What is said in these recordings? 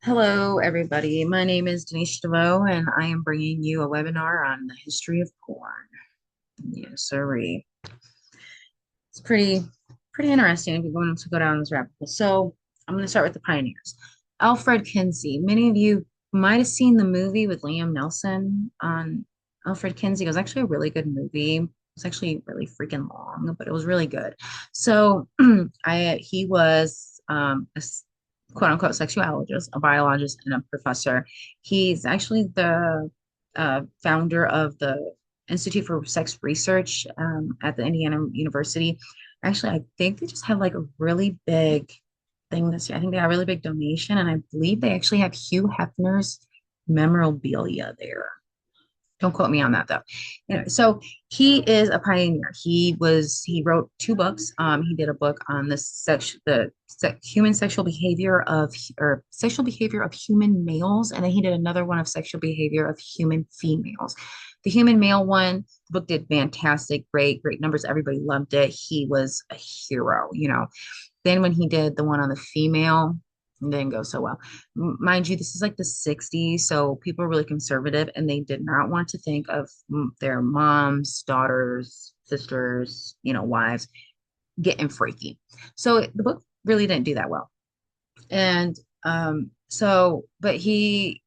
Hello, everybody. My name is Denise DeVoe, and I am bringing you a webinar on the history of porn. Yes, sirree. It's pretty interesting if you're going to go down this rabbit hole. So I'm going to start with the pioneers. Alfred Kinsey. Many of you might have seen the movie with Liam Neeson on Alfred Kinsey. It was actually a really good movie. It was actually really freaking long, but it was really good. So he was quote unquote sexuologist, a biologist, and a professor. He's actually the founder of the Institute for Sex Research at the Indiana University. Actually, I think they just had like a really big thing this year. I think they got a really big donation, and I believe they actually have Hugh Hefner's memorabilia there. Don't quote me on that though. Anyway, so he is a pioneer. He wrote two books. He did a book on human sexual behavior of or sexual behavior of human males, and then he did another one of sexual behavior of human females. The human male one, the book did fantastic, great numbers. Everybody loved it. He was a hero. Then when he did the one on the female, it didn't go so well. Mind you, this is like the 60s, so people are really conservative and they did not want to think of their moms, daughters, sisters, wives getting freaky. So the book really didn't do that well. And but he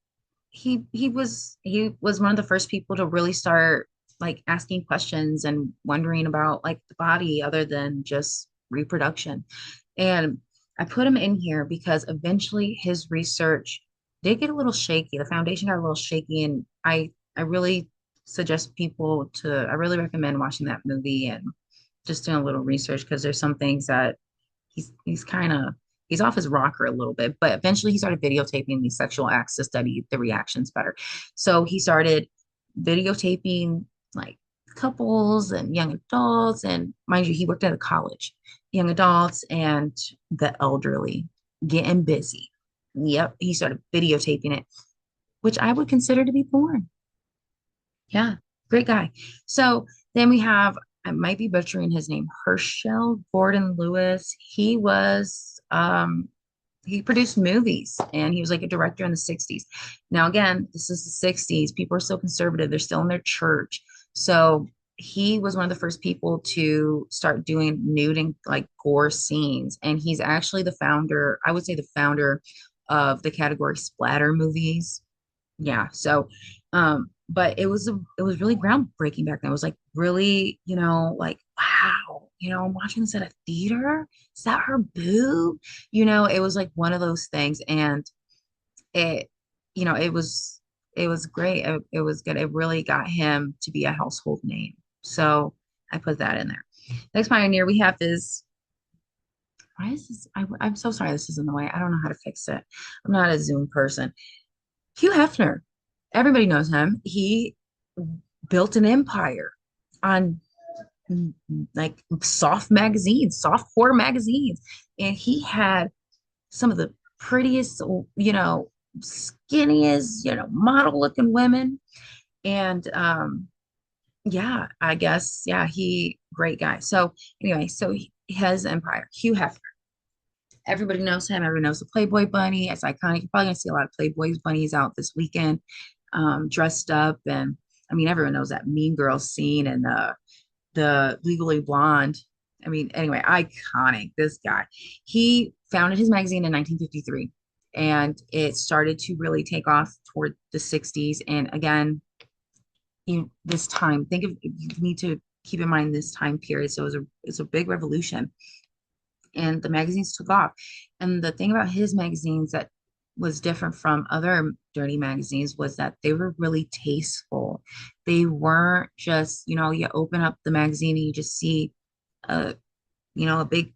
was one of the first people to really start like asking questions and wondering about like the body other than just reproduction. And I put him in here because eventually his research did get a little shaky. The foundation got a little shaky, and I really I really recommend watching that movie and just doing a little research because there's some things that he's kind of he's off his rocker a little bit, but eventually he started videotaping these sexual acts to study the reactions better. So he started videotaping like couples and young adults, and mind you, he worked at a college, young adults and the elderly getting busy. Yep, he started videotaping it, which I would consider to be porn. Yeah, great guy. So then we have, I might be butchering his name, Herschel Gordon Lewis. He produced movies and he was like a director in the 60s. Now, again, this is the 60s. People are still conservative, they're still in their church. So he was one of the first people to start doing nude and like gore scenes. And he's actually the founder, I would say the founder of the category splatter movies. Yeah. So, but it was really groundbreaking back then. It was like really, like, wow, I'm watching this at a theater. Is that her boob? It was like one of those things. And it, it was great. It was good. It really got him to be a household name. So I put that in there. Next pioneer we have is, why is this? I'm so sorry this is in the way. I don't know how to fix it. I'm not a Zoom person. Hugh Hefner, everybody knows him. He built an empire on like soft core magazines, and he had some of the prettiest, skinniest, model looking women. And yeah, I guess, yeah, he great guy. So anyway, his empire, Hugh Hefner. Everybody knows him. Everyone knows the Playboy Bunny. It's iconic. You're probably gonna see a lot of Playboy bunnies out this weekend, dressed up. And I mean, everyone knows that Mean Girls scene and the Legally Blonde. I mean, anyway, iconic. This guy. He founded his magazine in 1953, and it started to really take off toward the 60s. And again, this time, you need to keep in mind this time period. So it's a big revolution, and the magazines took off. And the thing about his magazines that was different from other dirty magazines was that they were really tasteful. They weren't just, you open up the magazine and you just see a, a big,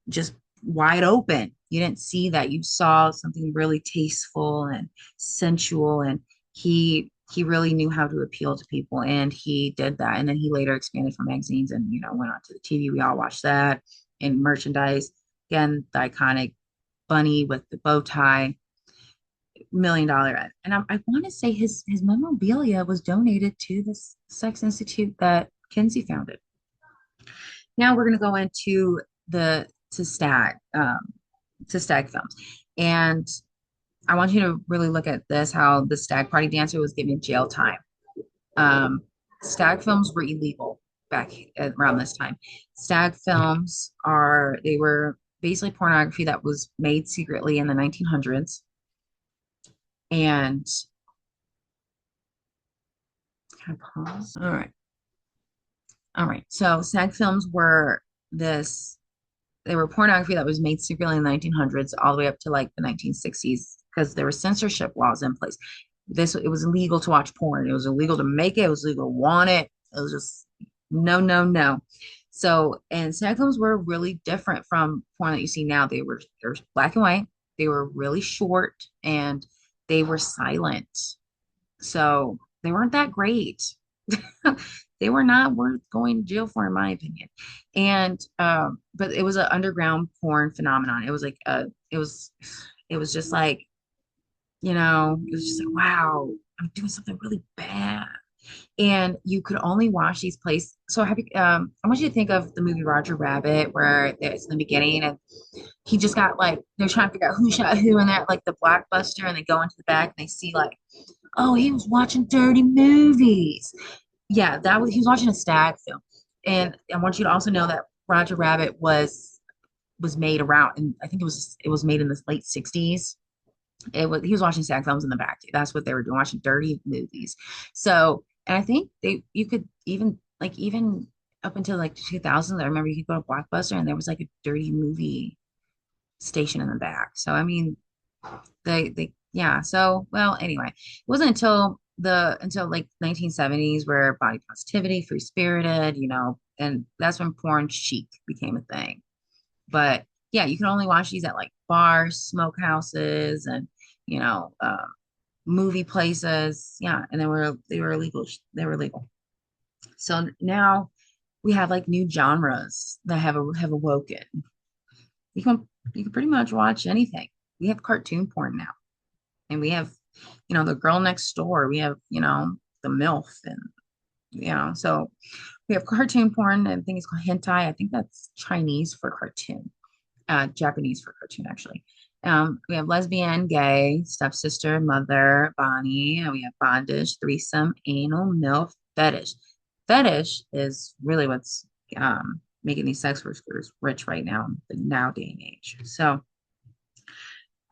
just wide open. You didn't see that. You saw something really tasteful and sensual, and he really knew how to appeal to people, and he did that. And then he later expanded from magazines and went on to the TV. We all watched that, and merchandise. Again, the iconic bunny with the bow tie, $1 million. And I want to say his memorabilia was donated to this Sex Institute that Kinsey founded. Now we're going to go into the to Stag Films. And I want you to really look at this, how the stag party dancer was given jail time. Um, Stag films were illegal back around this time. Stag films they were basically pornography that was made secretly in the 1900s. And can I pause? All right. All right. So stag films were this, they were pornography that was made secretly in the 1900s all the way up to like the 1960s because there were censorship laws in place. It was illegal to watch porn. It was illegal to make it. It was illegal to want it. It was just no, no, no. So, and stag films were really different from porn that you see now. They were black and white. They were really short and they were silent. So they weren't that great. They were not worth going to jail for, in my opinion. And but it was an underground porn phenomenon. It was just like, it was just like, wow, I'm doing something really bad. And you could only watch these places. So I want you to think of the movie Roger Rabbit, where it's in the beginning and he just got like they're trying to figure out who shot who in that like the blockbuster, and they go into the back and they see like, oh, he was watching dirty movies. Yeah, he was watching a stag film. And I want you to also know that Roger Rabbit was made around, and I think it was made in the late 60s. He was watching stag films in the back. That's what they were doing, watching dirty movies. So, and I think you could even up until like 2000, I remember you could go to Blockbuster and there was like a dirty movie station in the back. So I mean, yeah. So well, anyway, it wasn't until like 1970s where body positivity, free spirited, and that's when porn chic became a thing. But yeah, you can only watch these at like bars, smokehouses, and you know, movie places. Yeah, and they were illegal. They were legal. So now we have like new genres that have awoken. You can pretty much watch anything. We have cartoon porn now, and we have the girl next door. We have the MILF, and so we have cartoon porn. And I think it's called hentai. I think that's Chinese for cartoon, Japanese for cartoon, actually. We have lesbian, gay, stepsister, mother, Bonnie. And we have bondage, threesome, anal, MILF, fetish. Fetish is really what's making these sex workers rich right now in the now day and age. So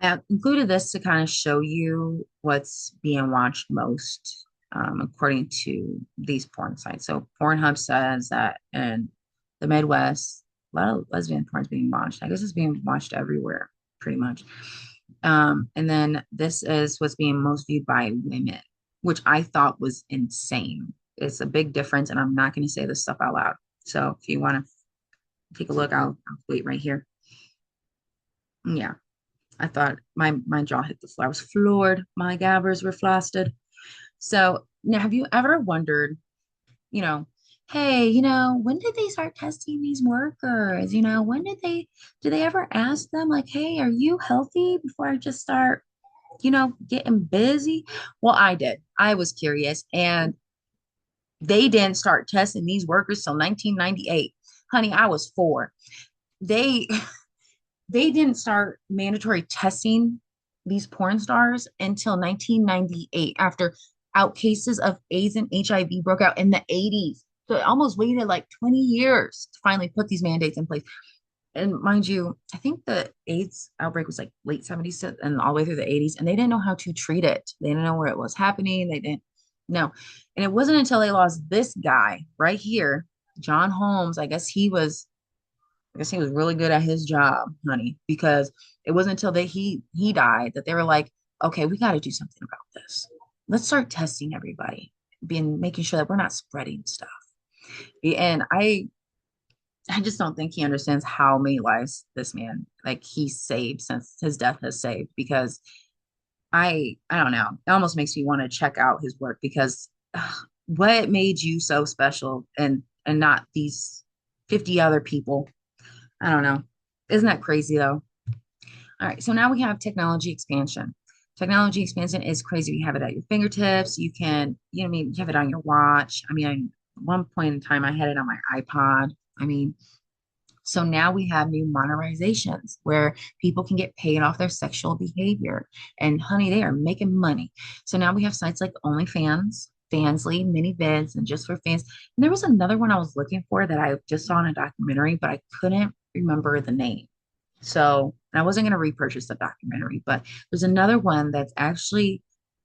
I included this to kind of show you what's being watched most, according to these porn sites. So Pornhub says that in the Midwest, a lot of lesbian porn is being watched. I guess it's being watched everywhere, pretty much. And then this is what's being most viewed by women, which I thought was insane. It's a big difference, and I'm not going to say this stuff out loud. So if you want to take a look, I'll wait right here. Yeah. I thought my jaw hit the floor. I was floored. My gabbers were flaccid. So now, have you ever wondered, you know, hey, when did they start testing these workers? Did they ever ask them like, hey, are you healthy before I just start, getting busy? Well, I did. I was curious, and they didn't start testing these workers till 1998. Honey, I was four. They they didn't start mandatory testing these porn stars until 1998 after out cases of AIDS and HIV broke out in the 80s. So it almost waited like 20 years to finally put these mandates in place. And mind you, I think the AIDS outbreak was like late 70s and all the way through the 80s, and they didn't know how to treat it. They didn't know where it was happening. They didn't know. And it wasn't until they lost this guy right here, John Holmes. I guess he was really good at his job, honey, because it wasn't until he died that they were like, okay, we got to do something about this. Let's start testing everybody, being making sure that we're not spreading stuff. And I just don't think he understands how many lives this man like he saved since his death has saved. Because I don't know, it almost makes me want to check out his work because what made you so special and not these 50 other people? I don't know. Isn't that crazy though? All right, so now we have technology expansion. Technology expansion is crazy. You have it at your fingertips. You can, I mean, you have it on your watch. I mean, at one point in time, I had it on my iPod. I mean, So now we have new monetizations where people can get paid off their sexual behavior. And honey, they are making money. So now we have sites like OnlyFans, Fansly, ManyVids, and Just for Fans. And there was another one I was looking for that I just saw in a documentary, but I couldn't remember the name. So I wasn't going to repurchase the documentary, but there's another one that's actually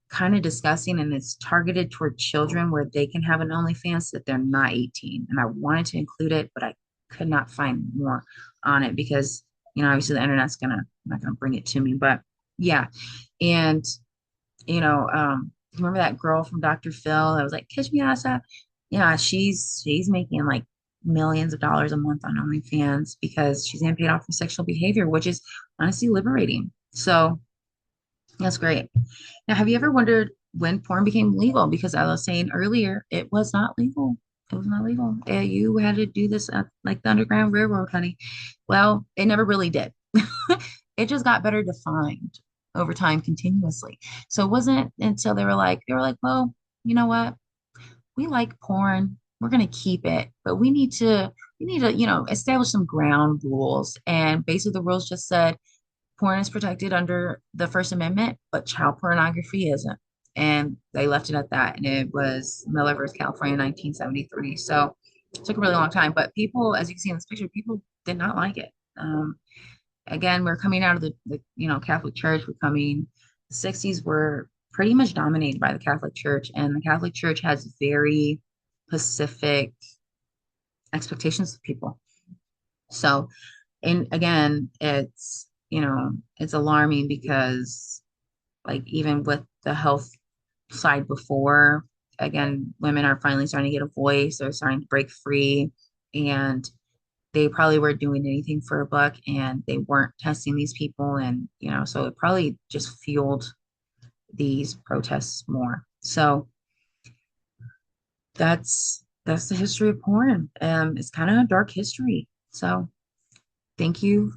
kind of disgusting and it's targeted toward children where they can have an OnlyFans that they're not 18. And I wanted to include it, but I could not find more on it because, obviously the internet's not gonna bring it to me. But yeah. And remember that girl from Dr. Phil that was like, Catch Me Outside? Yeah, she's making like millions of dollars a month on OnlyFans because she's getting paid off for sexual behavior, which is honestly liberating. So that's great. Now, have you ever wondered when porn became legal? Because I was saying earlier, it was not legal. It was not legal. You had to do this at, like the Underground Railroad, honey. Well, it never really did. It just got better defined over time continuously. So it wasn't until they were like, well, you know what? We like porn. We're going to keep it, but we need to, establish some ground rules. And basically the rules just said porn is protected under the First Amendment, but child pornography isn't. And they left it at that. And it was Miller versus California, 1973. So it took a really long time. But people, as you can see in this picture, people did not like it. Again, we're coming out of the Catholic Church. The 60s were pretty much dominated by the Catholic Church. And the Catholic Church has very specific expectations of people. So, and again, it's alarming because like even with the health side before, again, women are finally starting to get a voice, they're starting to break free, and they probably weren't doing anything for a buck and they weren't testing these people. And, so it probably just fueled these protests more. So that's the history of porn. It's kind of a dark history. So thank you